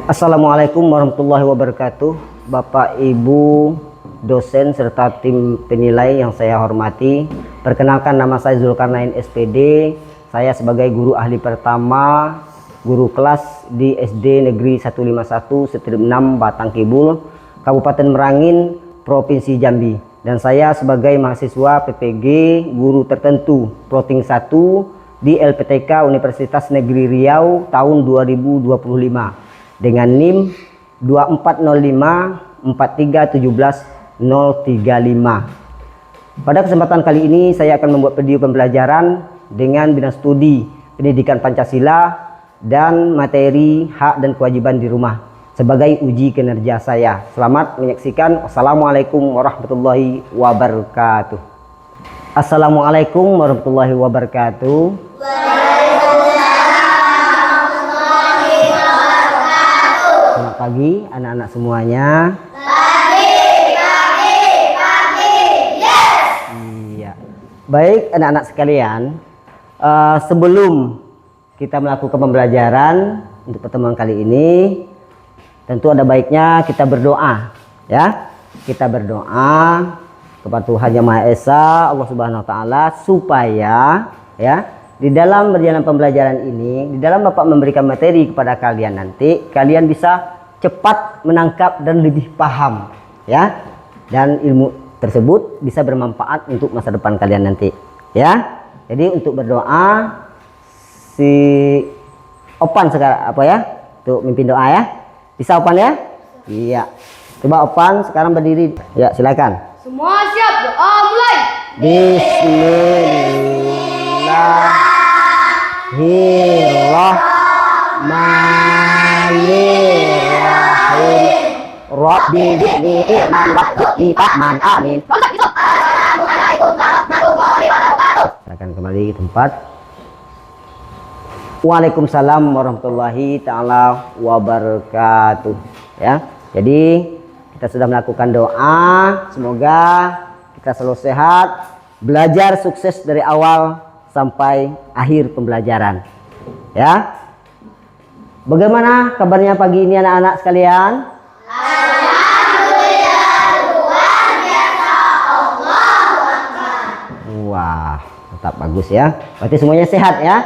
Assalamualaikum warahmatullahi wabarakatuh. Bapak Ibu dosen serta tim penilai yang saya hormati, perkenalkan nama saya Zulkarnain SPD. Saya sebagai guru ahli pertama guru kelas di SD Negeri 151 Strip 6 Batang Kibul, Kabupaten Merangin, Provinsi Jambi. Dan saya sebagai mahasiswa PPG guru tertentu Proting 1 di LPTK Universitas Negeri Riau tahun 2025 dengan NIM 24054317035. Pada kesempatan kali ini saya akan membuat video pembelajaran dengan bidang studi pendidikan Pancasila dan materi hak dan kewajiban di rumah sebagai uji kinerja saya. Selamat menyaksikan. Wassalamualaikum warahmatullahi wabarakatuh. Assalamualaikum warahmatullahi wabarakatuh. Selamat pagi anak-anak semuanya. Yes. Iya. Baik anak-anak sekalian, sebelum kita melakukan pembelajaran untuk pertemuan kali ini, tentu ada baiknya kita berdoa, ya. Kita berdoa kepada Tuhan Yang Maha Esa, Allah Subhanahu wa taala, supaya ya di dalam berjalan pembelajaran ini, di dalam Bapak memberikan materi kepada kalian nanti, kalian bisa cepat menangkap dan lebih paham, ya. Dan ilmu tersebut bisa bermanfaat untuk masa depan kalian nanti, ya. Jadi untuk berdoa, si Opan sekarang apa ya? Untuk mimpin doa ya. Bisa Opan ya? Iya. Coba Opan sekarang berdiri. Ya, silakan. Semua siap, doa mulai. Bismillahirrahmanirrahim. Rabbi bi'ni man wakti man amin. Silakan kembali ke tempat. Waalaikumsalam warahmatullahi taala wabarakatuh. Ya. Jadi kita sudah melakukan doa, semoga kita selalu sehat, belajar sukses dari awal sampai akhir pembelajaran. Ya. Bagaimana kabarnya pagi ini anak-anak sekalian? Alhamdulillah, luar biasa. Allahu Akbar. Wah, tetap bagus ya. Berarti semuanya sehat ya?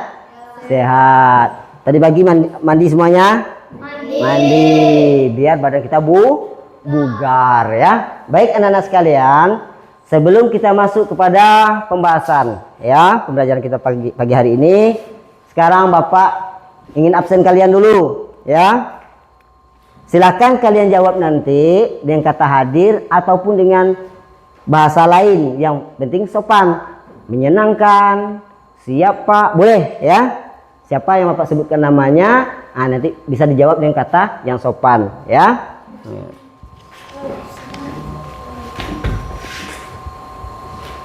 Sehat. Tadi pagi mandi semuanya? Mandi. Biar badan kita bugar ya. Baik anak-anak sekalian, sebelum kita masuk kepada pembahasan ya, pembelajaran kita pagi hari ini, sekarang Bapak ingin absen kalian dulu ya. Silakan kalian jawab nanti dengan kata hadir ataupun dengan bahasa lain, yang penting sopan, menyenangkan. Siap Pak, boleh ya. Siapa yang Bapak sebutkan namanya, nanti bisa dijawab dengan kata yang sopan ya.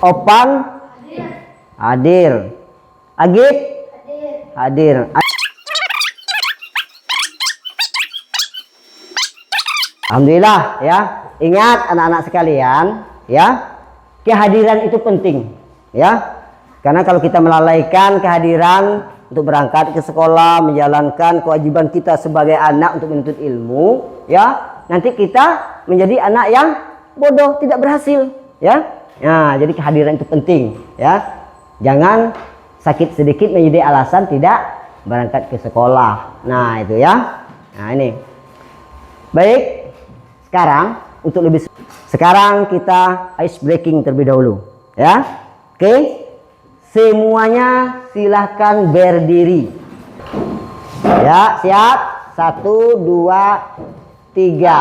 Opan hadir. Agit hadir. Alhamdulillah ya. Ingat anak-anak sekalian ya, kehadiran itu penting ya. Karena kalau kita melalaikan kehadiran untuk berangkat ke sekolah, menjalankan kewajiban kita sebagai anak untuk menuntut ilmu ya, nanti kita menjadi anak yang bodoh, tidak berhasil ya. Nah, jadi kehadiran itu penting ya. Jangan sakit sedikit menjadi alasan tidak berangkat ke sekolah. Nah, itu ya. Nah, ini. Baik. Sekarang kita ice breaking terlebih dahulu ya. Oke. Semuanya silahkan berdiri. Ya, siap? 1, 2, 3.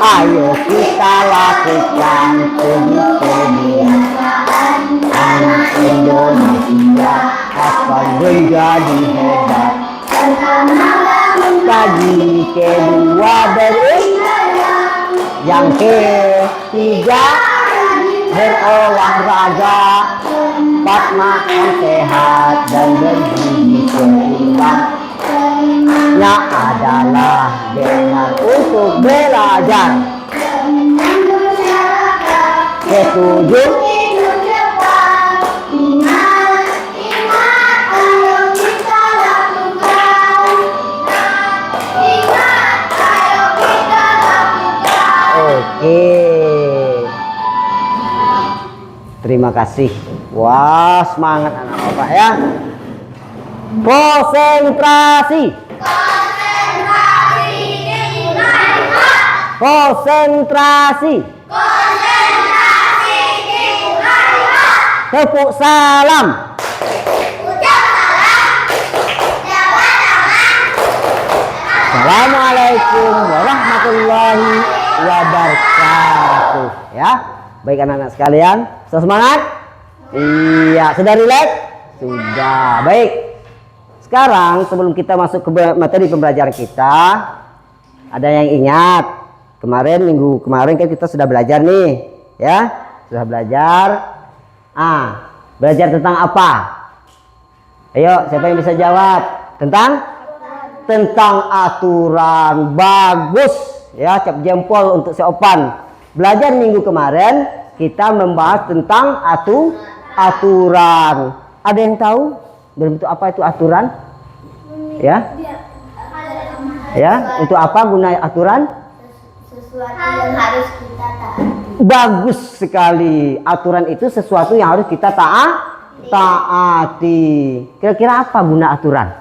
Ayo kita lakukan kebiasaan anak Indonesia akan menjadi hebat. Pagi kedua beribadah, yang ketiga berolahraga, 4 makan sehat dan bergizi seimbang. Nya adalah dengan untuk belajar. Ketujuh Terima kasih. Wah, semangat anak bapak ya. Konsentrasi. Konsentrasi dimulai. Konsentrasi. Konsentrasi dimulai. Tepuk salam. Ucap salam. Jabat tangan. Assalamualaikum warahmatullahi wabarakatuh. Ya, baik anak-anak sekalian, sudah semangat? Iya, sudah rileks? Sudah. Baik. Sekarang sebelum kita masuk ke materi pembelajaran kita, ada yang ingat minggu kemarin kan kita sudah belajar nih, ya, sudah belajar. Belajar tentang apa? Ayo, siapa yang bisa jawab? Tentang aturan. Bagus ya, cap jempol untuk si Opan. Belajar minggu kemarin kita membahas tentang aturan. Ada yang tahu bentuk apa itu aturan? Ya, untuk apa guna aturan? Sesuatu yang harus kita taati. Bagus sekali. Aturan itu sesuatu yang harus kita taati. Kira-kira apa guna aturan?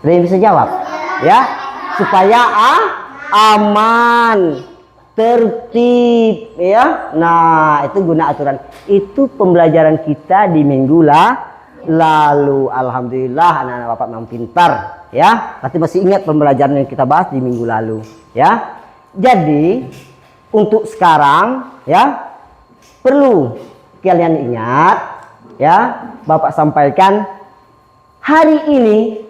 Ada yang bisa jawab? Ya, supaya aman, tertib, ya. Nah, itu guna aturan. Itu pembelajaran kita di minggu lalu. Alhamdulillah anak-anak bapak memang pintar, ya. Pasti masih ingat pembelajaran yang kita bahas di minggu lalu, ya. Jadi untuk sekarang, ya, perlu kalian ingat, ya. Bapak sampaikan hari ini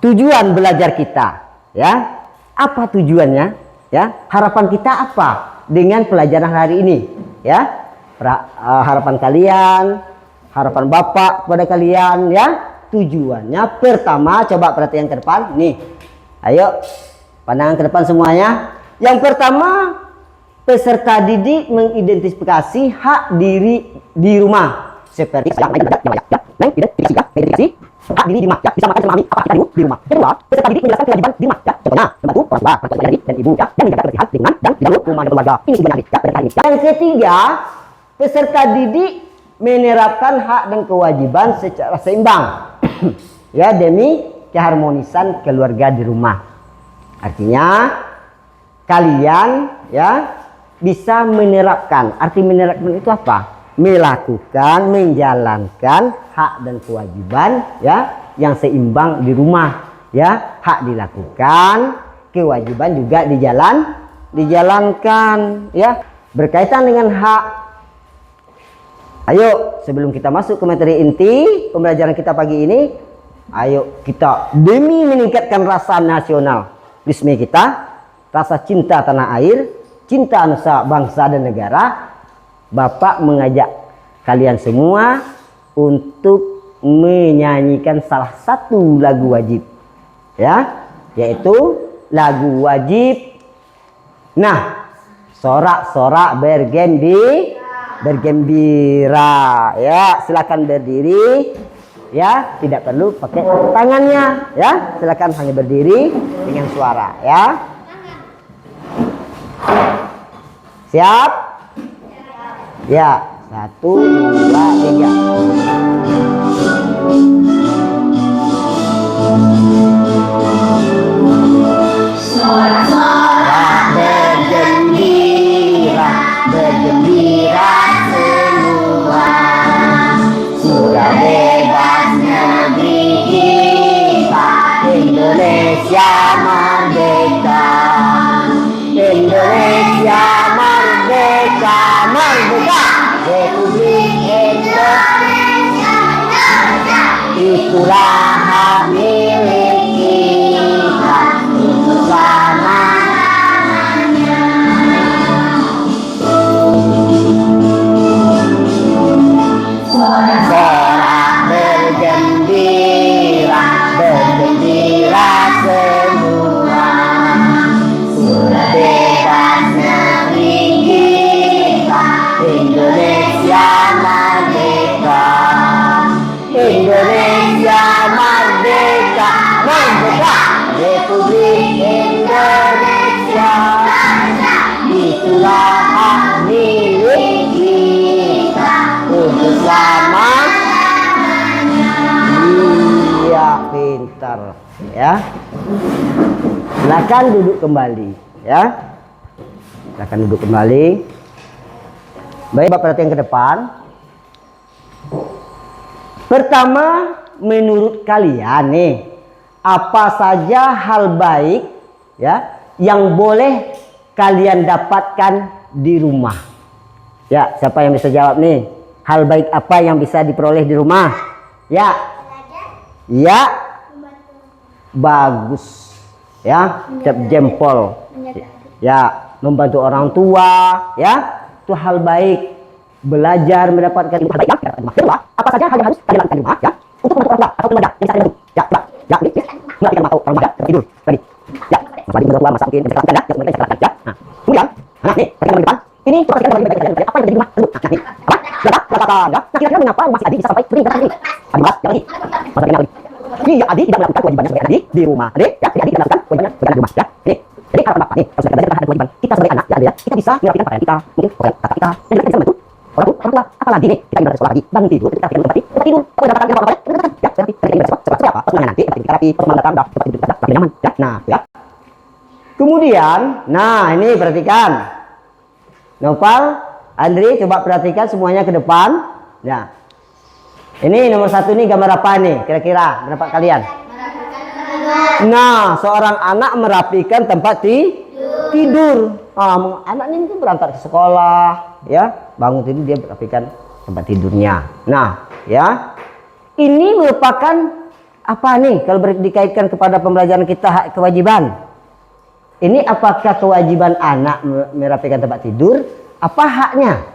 tujuan belajar kita, ya. Apa tujuannya? Ya, harapan kita apa dengan pelajaran hari ini? Ya, harapan kalian, harapan bapak kepada kalian, ya. Tujuannya pertama, coba perhatian ke depan, nih. Ayo, pandangan ke depan semuanya. Yang pertama, peserta didik mengidentifikasi hak diri di rumah seperti hak diri di rumah, ya, bisa makan sama mami apa kita di rumah. Kedua, peserta didik menjelaskan kewajiban di rumah, ya, contohnya membantu orang tua, adik dan ibu, ya, dan menjaga kebersihan lingkungan dan di dalam rumah dan keluarga. Ini tujuan hari, ya, pada hari ini. Yang ketiga, peserta didik menerapkan hak dan kewajiban secara seimbang, ya, demi keharmonisan keluarga di rumah. Artinya kalian, ya, bisa menerapkan. Arti menerapkan itu apa? Melakukan, menjalankan hak dan kewajiban, ya, yang seimbang di rumah, ya. Hak dilakukan, kewajiban juga dijalankan, ya. Berkaitan dengan hak. Ayo, sebelum kita masuk ke materi inti pembelajaran kita pagi ini, ayo kita demi meningkatkan rasa nasionalisme kita, rasa cinta tanah air, cinta nusa bangsa dan negara, Bapak mengajak kalian semua untuk menyanyikan salah satu lagu wajib, ya, yaitu lagu wajib. Nah, sorak-sorak bergembira, ya. Silakan berdiri, ya, tidak perlu pakai tangannya, ya. Silakan hanya berdiri dengan suara, ya. Siap? Ya, 1, 2, 3. Sorak-sorak bergembira, bergembira semua. Sudah bebas negeri kita, Indonesia merdeka. Indonesia merdeka, merdeka. Republik Indonesia merdeka. Itulah hak milik kita untuk selama-lamanya. Sorak bergembira, bergembira semua. Sudah bebas negeri kita, Indonesia merdeka. Indonesia merdeka, merdeka. Republik Indonesia, itulah hak milik kita. Silakan duduk kembali, ya. Silakan duduk kembali. Baik, Bapak perhatian ke depan. Pertama, menurut kalian nih, apa saja hal baik ya yang boleh kalian dapatkan di rumah? Ya, siapa yang bisa jawab nih? Hal baik apa yang bisa diperoleh di rumah? Ya. Ya. Bagus. Ya, cap jempol. Ya, membantu orang tua, ya. Itu hal baik. Belajar mendapatkan ilmu hal baik ya. Kedua, apa saja hal yang harus kalian lakukan di rumah ya untuk membantu orang tua atau tenaga yang bisa kalian bantu. Ya, coba. Ya, ini melakukan mata orang tua tidur lagi. Ya, masak di rumah masak mungkin bisa lakukan ya, yang mereka bisa lakukan ya. Nah, kemudian, nah nih, perhatikan di depan. Ini perhatikan bagi kalian apa yang terjadi di rumah tersebut. Nah, nih, apa? Silakan katakan ya. Nah, kira-kira mengapa masih Adi bisa sampai beri berkata ini? Adi mas, yang lagi. Masa lagi. Iya, Adi tidak melakukan kewajibannya sebagai Adi di rumah. Adi, ya, Adi tidak melakukan kewajibannya sebagai di rumah. Ya, nih. Jadi harapan Bapak nih, harus kita belajar terhadap kewajiban kita sebagai anak, ya, kita bisa merapikan pakaian kita, mungkin kakak kita, dan juga kita bisa membantu orang tua, apalagi nih kita ingin bersekolah lagi, bangun tidur, kita ingin tempat tidur, kalau mendapatkan apa ya, nanti kita ingin seperti apa, semuanya nanti, kita terapi, malam datang, dah, tempat tidur kita, tapi nyaman, ya, nah, ya. Kemudian, nah ini perhatikan, Nopal, Andri, coba perhatikan semuanya ke depan, ya. Ini nomor 1 nih gambar apa nih, kira-kira, pendapat kalian? Nah, seorang anak merapikan tempat tidur. Anak ini tuh berangkat ke sekolah, ya, bangun tidur dia merapikan tempat tidurnya. Nah, ya, ini merupakan apa nih kalau dikaitkan kepada pembelajaran kita hak kewajiban? Ini apakah kewajiban anak merapikan tempat tidur? Apa haknya?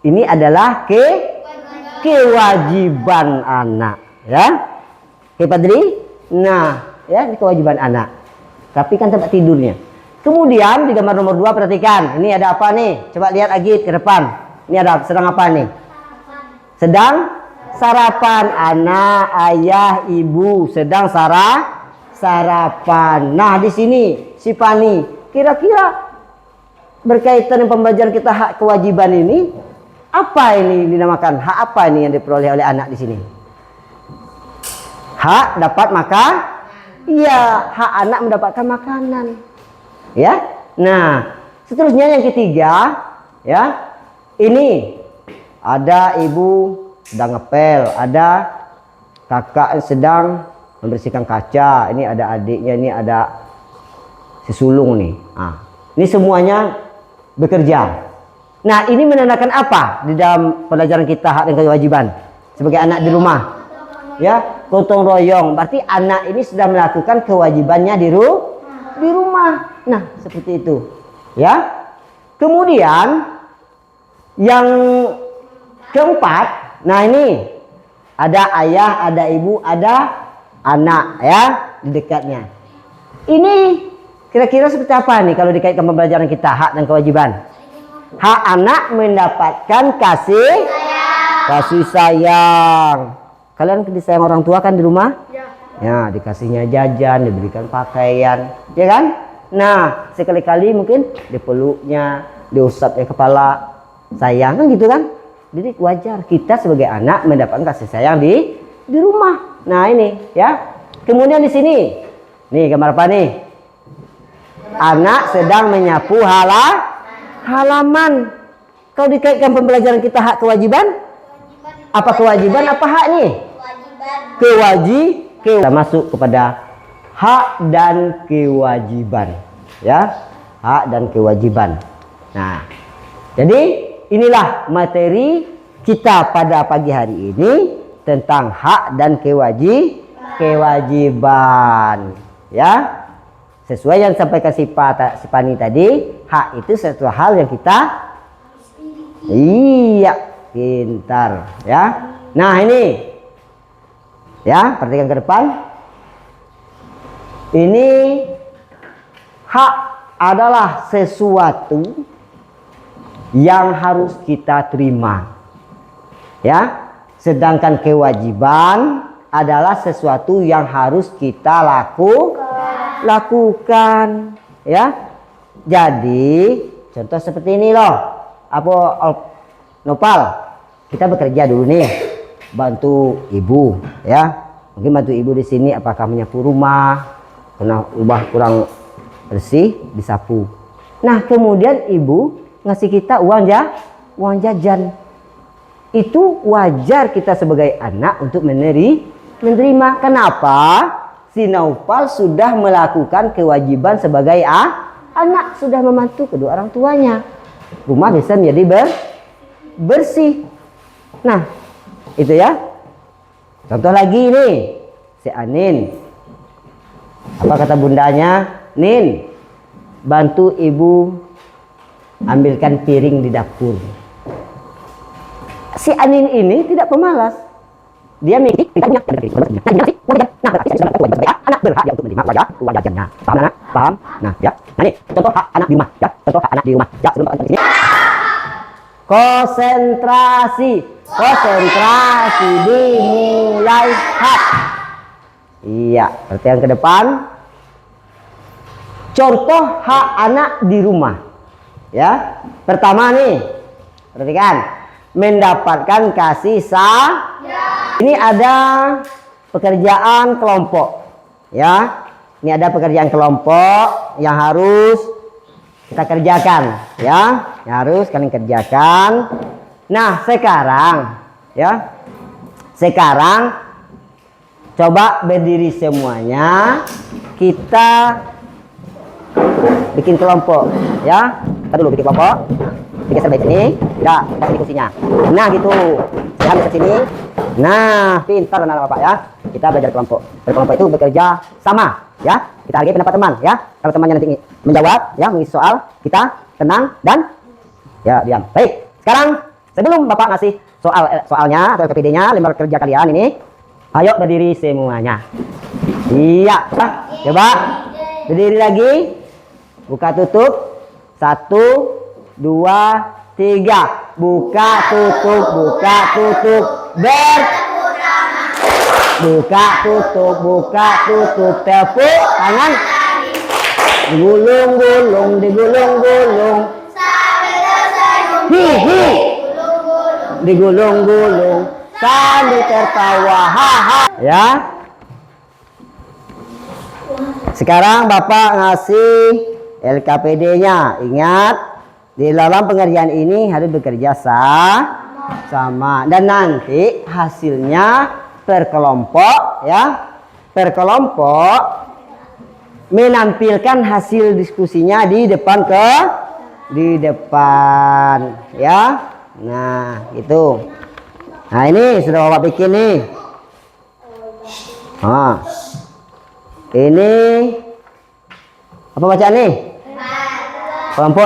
Ini adalah kewajiban anak, ya. Oke, Padri. Nah, ya, ini kewajiban anak. Rapikan tempat tidurnya. Kemudian di gambar nomor 2 perhatikan, ini ada apa nih? Coba lihat lagi ke depan. Ini ada sedang apa nih? Sedang sarapan. Anak, ayah, ibu sedang sarapan. Nah, di sini si Pani, kira-kira berkaitan dengan pembelajaran kita hak kewajiban ini, apa ini dinamakan? Hak apa ini yang diperoleh oleh anak di sini? Hak dapat makan. Iya, hak anak mendapatkan makanan. Ya. Nah, seterusnya yang ketiga, ya. Ini ada ibu sedang ngepel, ada kakak sedang membersihkan kaca, ini ada adiknya, ini ada si sulung nih. Nah, ini semuanya bekerja. Nah, ini menandakan apa di dalam pelajaran kita hak dan kewajiban sebagai anak di rumah? Ya, gotong royong. Berarti anak ini sudah melakukan kewajibannya di rumah. Nah, seperti itu. Ya. Kemudian yang keempat, nah ini ada ayah, ada ibu, ada anak ya di dekatnya. Ini kira-kira seperti apa nih kalau dikaitkan pembelajaran kita hak dan kewajiban? Hak anak mendapatkan kasih sayang. Kalian disayang orang tua kan di rumah? Ya, dikasihnya jajan, diberikan pakaian, ya kan? Nah, sekali-kali mungkin dipeluknya, diusapnya kepala, sayang kan gitu kan? Jadi wajar kita sebagai anak mendapatkan kasih sayang di rumah. Nah, ini ya. Kemudian di sini. Nih gambar apa nih? Anak sedang menyapu halaman. Kalau dikaitkan pembelajaran kita hak kewajiban, apa kewajiban apa hak nih? Kita masuk kepada hak dan kewajiban, ya, hak dan kewajiban. Nah, jadi inilah materi kita pada pagi hari ini tentang hak dan kewajiban, ya. Sesuai yang disampaikan si Pani tadi, hak itu satu hal yang kita pintar, ya. Nah, ini ya, perhatikan ke depan. Ini hak adalah sesuatu yang harus kita terima, ya. Sedangkan kewajiban adalah sesuatu yang harus kita lakukan, ya. Jadi contoh seperti ini loh, Nopal, kita bekerja dulu nih, bantu ibu, ya. Mungkin bantu ibu di sini apakah menyapu rumah, kena ubah kurang bersih, disapu. Nah, kemudian ibu ngasih kita uang jajan. Itu wajar kita sebagai anak untuk menerima. Kenapa? Si Naufal sudah melakukan kewajiban sebagai anak, sudah membantu kedua orang tuanya. Rumah bisa menjadi bersih. Nah, itu ya. Contoh lagi nih, si Anin. Apa kata bundanya? Nin, bantu ibu ambilkan piring di dapur. Si Anin ini tidak pemalas. Dia mikir anak berhak untuk menerima uang jajannya. Paham, anak? Paham? Nah, ya. Nah, ini contoh hak anak di rumah, ya. Contoh hak anak di rumah. Ya, sebelum Pak sini. Konsentrasi dimulai hak. Iya, perhatian ke depan. Contoh hak anak di rumah. Ya. Pertama nih. Perhatikan. Mendapatkan kasih sayang. Ini ada pekerjaan kelompok. Ya. Ini ada pekerjaan kelompok yang harus kita kerjakan, ya. Yang harus kalian kerjakan. Nah, sekarang coba berdiri semuanya. Kita bikin kelompok, ya. Kita dulu bikin kelompok. Digeser dari sini, ya, kita di kursinya. Nah, gitu. Saya ambil ke sini. Nah, pintar anak Bapak ya. Kita belajar kelompok. Berkelompok itu bekerja sama, ya. Kita hargai pendapat teman, ya. Kalau temannya nanti menjawab, ya, mengisi soal, kita tenang dan ya diam. Baik. Sekarang sebelum Bapak ngasih soalnya atau LKPD-nya, lembar kerja kalian ini, ayo berdiri semuanya. Iya, coba berdiri lagi. Buka tutup. 1, 2, 3. Buka tutup, buka tutup. Buka tutup. Tepuk tangan. Digulung-gulung. Hihi. Digulung-gulung sambil tertawa. Haha. Ya. Sekarang Bapak ngasih LKPD-nya. Ingat, di dalam pengerjaan ini harus bekerja sama. Dan nanti hasilnya per kelompok, ya. Per kelompok menampilkan hasil diskusinya di depan ya. Nah, gitu. Nah, ini sudah Bapak bikin nih. Nah. Ini apa bacaan nih? Kelompok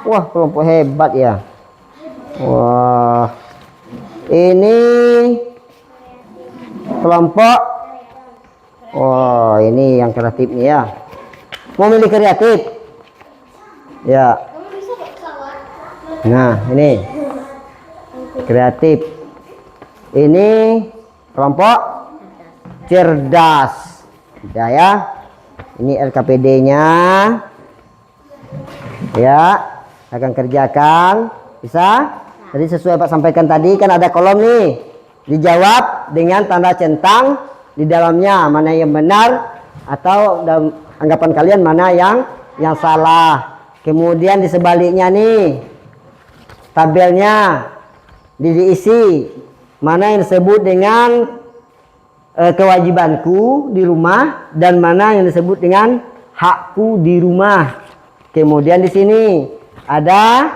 Wah, kelompok hebat ya. Wah. Ini kelompok. Wah, ini yang kreatif nih ya. Mau milih kreatif? Ya. Nah, ini kreatif. Ini kelompok cerdas. Udah ya. Ini LKPD-nya. Ya, akan kerjakan. Bisa? Jadi sesuai Pak sampaikan tadi kan ada kolom nih. Dijawab dengan tanda centang di dalamnya mana yang benar atau dalam anggapan kalian mana yang salah. Kemudian di sebaliknya nih tabelnya diisi mana yang disebut dengan kewajibanku di rumah dan mana yang disebut dengan hakku di rumah. Kemudian di sini ada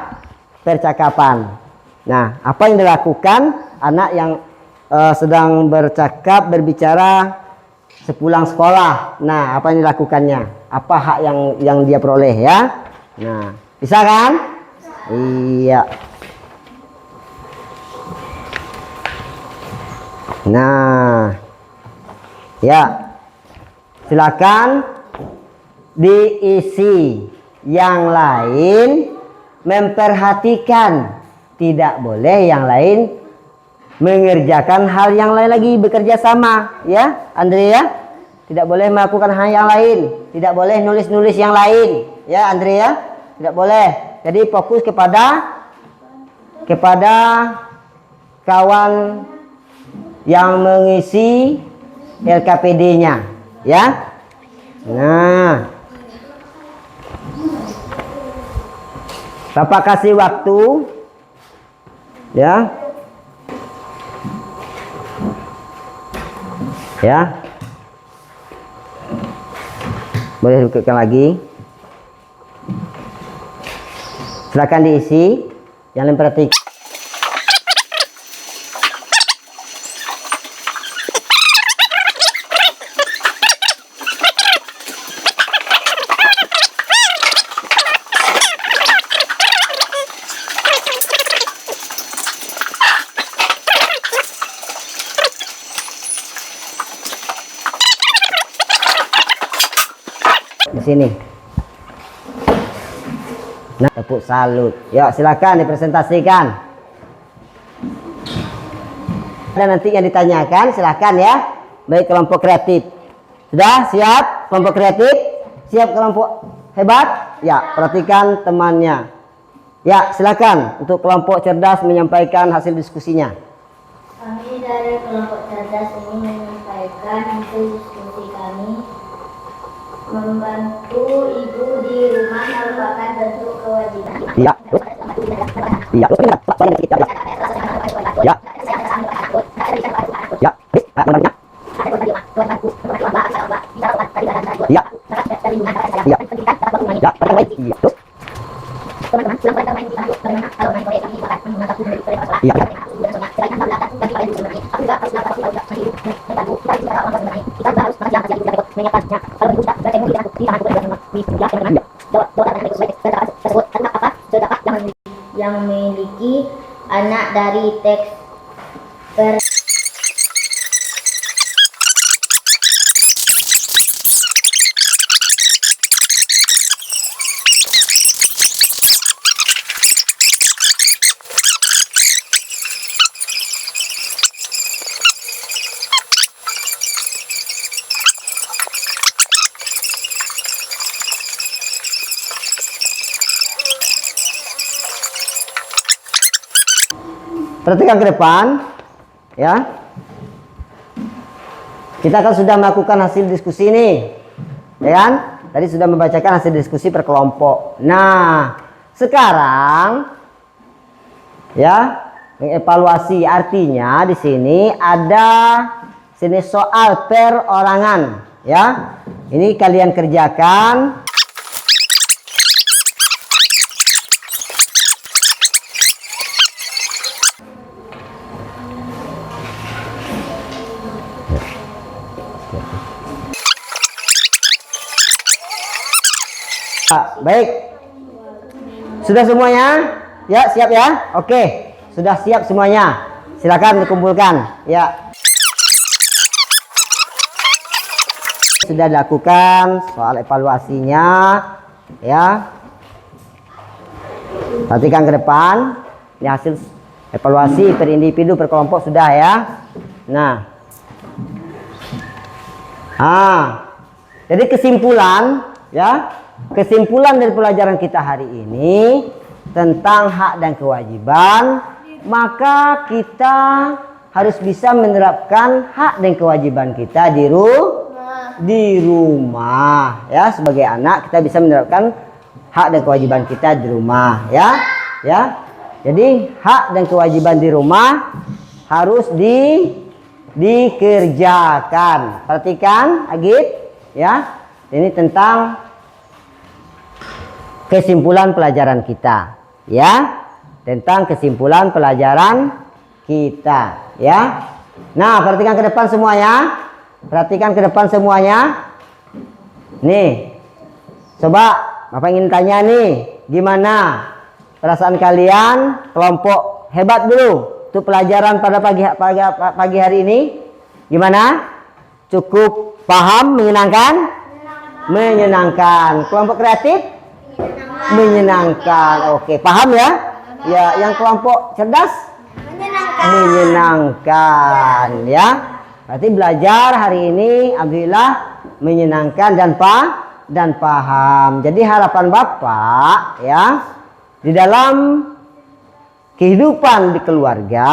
percakapan. Nah, apa yang dilakukan anak yang sedang berbicara sepulang sekolah. Nah, apa yang dilakukannya? Apa hak yang dia peroleh ya? Nah, bisa kan? Iya. Nah, ya, silakan diisi. Yang lain memperhatikan, tidak boleh yang lain mengerjakan hal yang lain lagi, bekerja sama, ya, Andre ya. Tidak boleh melakukan hal yang lain, tidak boleh nulis-nulis yang lain, ya, Andre ya. Tidak boleh. Jadi fokus kepada kawan yang mengisi LKPD-nya, ya. Nah, Bapak kasih waktu ya. Ya. Boleh bukakan lagi. Silakan diisi. Jangan perhatikan. Di sini. Nah, tepuk salut. Yuk, silakan dipresentasikan. Dan nanti yang ditanyakan silakan ya. Baik kelompok kreatif. Sudah siap kelompok kreatif? Siap kelompok hebat? Ya, perhatikan temannya. Ya, silakan untuk kelompok cerdas menyampaikan hasil diskusinya. Kami dari kelompok cerdas ini menyampaikan hasil diskusi kami. Membantu ibu di rumah merupakan bentuk kewajiban. Ya. Ya. Ya. Ya. Ya. Ya. Yang memiliki anak dari teks Perhatikan ke depan, ya. Kita kan sudah melakukan hasil diskusi ini, ya kan? Tadi sudah membacakan hasil diskusi per kelompok. Nah, sekarang, ya, mengevaluasi artinya di sini ada sini soal perorangan, ya. Ini kalian kerjakan. Baik, sudah semuanya? Ya, siap ya? Oke, sudah siap semuanya. Silakan dikumpulkan. Ya, sudah dilakukan soal evaluasinya. Ya, perhatikan ke depan. Ini hasil evaluasi per individu per kelompok sudah ya. Nah, jadi kesimpulan ya. Kesimpulan dari pelajaran kita hari ini tentang hak dan kewajiban, maka kita harus bisa menerapkan hak dan kewajiban kita di rumah ya. Sebagai anak kita bisa menerapkan hak dan kewajiban kita di rumah ya. Ya. Jadi hak dan kewajiban di rumah harus dikerjakan. Perhatikan Agit ya. Ini tentang kesimpulan pelajaran kita ya, tentang kesimpulan pelajaran kita ya. Nah, perhatikan ke depan semuanya, perhatikan ke depan semuanya. Nih, coba Bapak ingin tanya nih, gimana perasaan kalian kelompok hebat dulu untuk pelajaran pada pagi hari ini? Gimana? Cukup paham, menyenangkan? Menyenangkan. Kelompok kreatif? Menyenangkan. Oke, paham ya? Ya, yang kelompok cerdas? Menyenangkan ya. Berarti belajar hari ini alhamdulillah menyenangkan dan paham. Jadi harapan Bapak ya, di dalam kehidupan di keluarga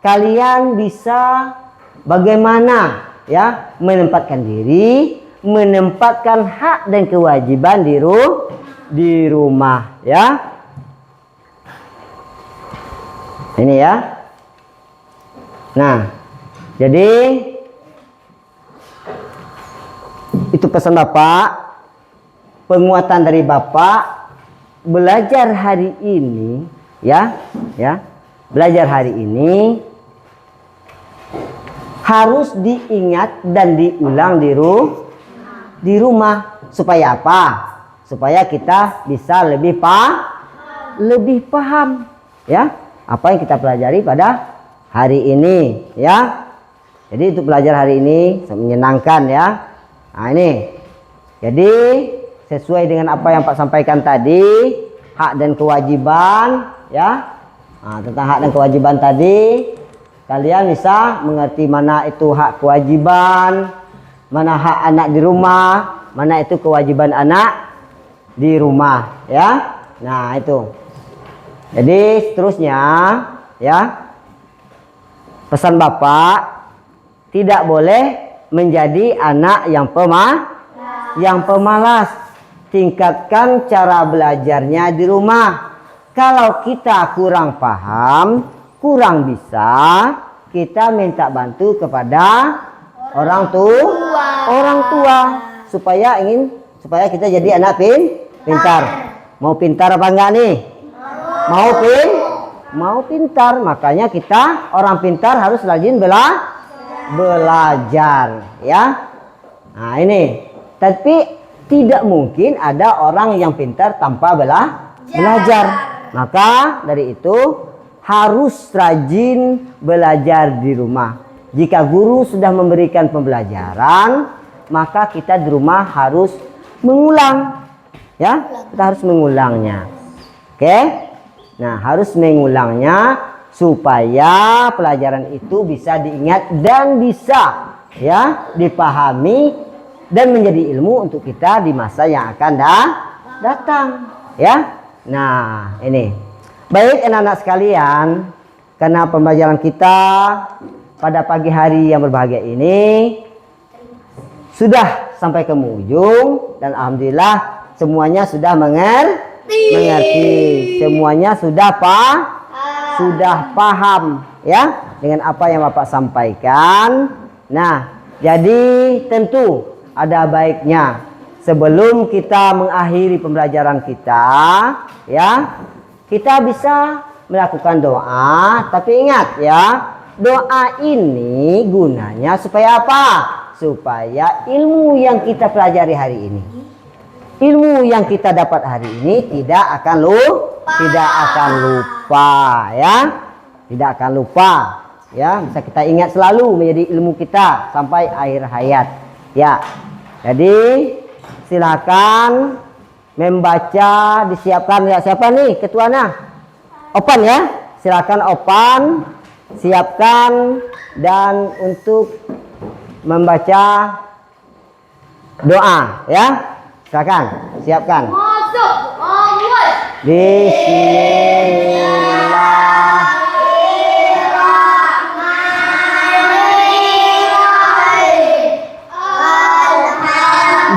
kalian bisa bagaimana ya menempatkan diri, menempatkan hak dan kewajiban di rumah ya. Ini ya. Nah, jadi itu pesan Bapak. Penguatan dari Bapak belajar hari ini ya, belajar hari ini harus diingat dan diulang di rumah supaya apa? Supaya kita bisa lebih paham ya apa yang kita pelajari pada hari ini ya. Jadi untuk belajar hari ini menyenangkan ya. Nah ini. Jadi sesuai dengan apa yang Pak sampaikan tadi, hak dan kewajiban ya. Nah, tentang hak dan kewajiban tadi, kalian bisa mengerti mana itu hak kewajiban, mana hak anak di rumah, mana itu kewajiban anak di rumah ya. Nah itu. Jadi seterusnya ya, pesan Bapak tidak boleh menjadi anak yang pemalas. Tingkatkan cara belajarnya di rumah. Kalau kita kurang paham, kurang bisa, kita minta bantu kepada orang tua supaya kita jadi anak pintar. Mau pintar apa enggak nih? Mau pintar. Makanya kita orang pintar harus rajin belajar ya. Nah ini. Tapi tidak mungkin ada orang yang pintar tanpa belajar. Maka dari itu harus rajin belajar di rumah. Jika guru sudah memberikan pembelajaran, maka kita di rumah harus mengulang. Ya, kita harus mengulangnya. Oke? Nah, harus mengulangnya supaya pelajaran itu bisa diingat dan bisa ya dipahami dan menjadi ilmu untuk kita di masa yang akan datang ya. Nah ini baik anak-anak sekalian, karena pembelajaran kita pada pagi hari yang berbahagia ini sudah sampai ke ujung dan alhamdulillah semuanya sudah mengerti, semuanya sudah paham ya dengan apa yang Bapak sampaikan. Nah jadi tentu ada baiknya sebelum kita mengakhiri pembelajaran kita ya, kita bisa melakukan doa. Tapi ingat ya, doa ini gunanya supaya apa? Supaya ilmu yang kita pelajari hari ini, ilmu yang kita dapat hari ini tidak akan lupa ya, tidak akan lupa ya, bisa kita ingat selalu menjadi ilmu kita sampai akhir hayat. Ya, jadi silakan membaca, disiapkan ya. Siapa nih ketuanya? Opan ya, silakan Opan siapkan dan untuk membaca doa ya. Silakan siapkan. Bismillah.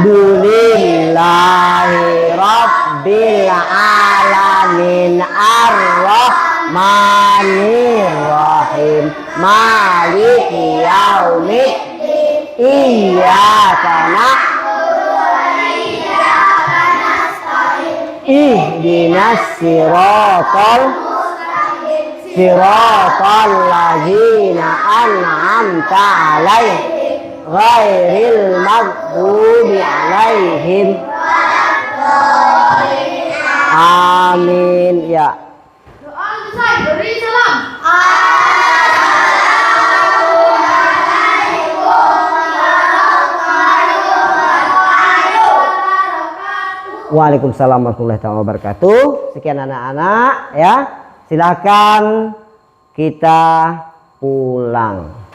Alhamdulillahi Rabbil Alamin Ar-Rahmanir Rahim Maliki Yaumiddin Iyyaka na'budu wa iyyaka nasta'in Ihdinas siratal ladzina an'amta 'alaihim ghairil maghdubi 'alaihim. Amin ya. Doa selesai, beri salam. Waalaikumsalam warahmatullahi wabarakatuh. Sekian anak-anak ya. Silakan kita pulang.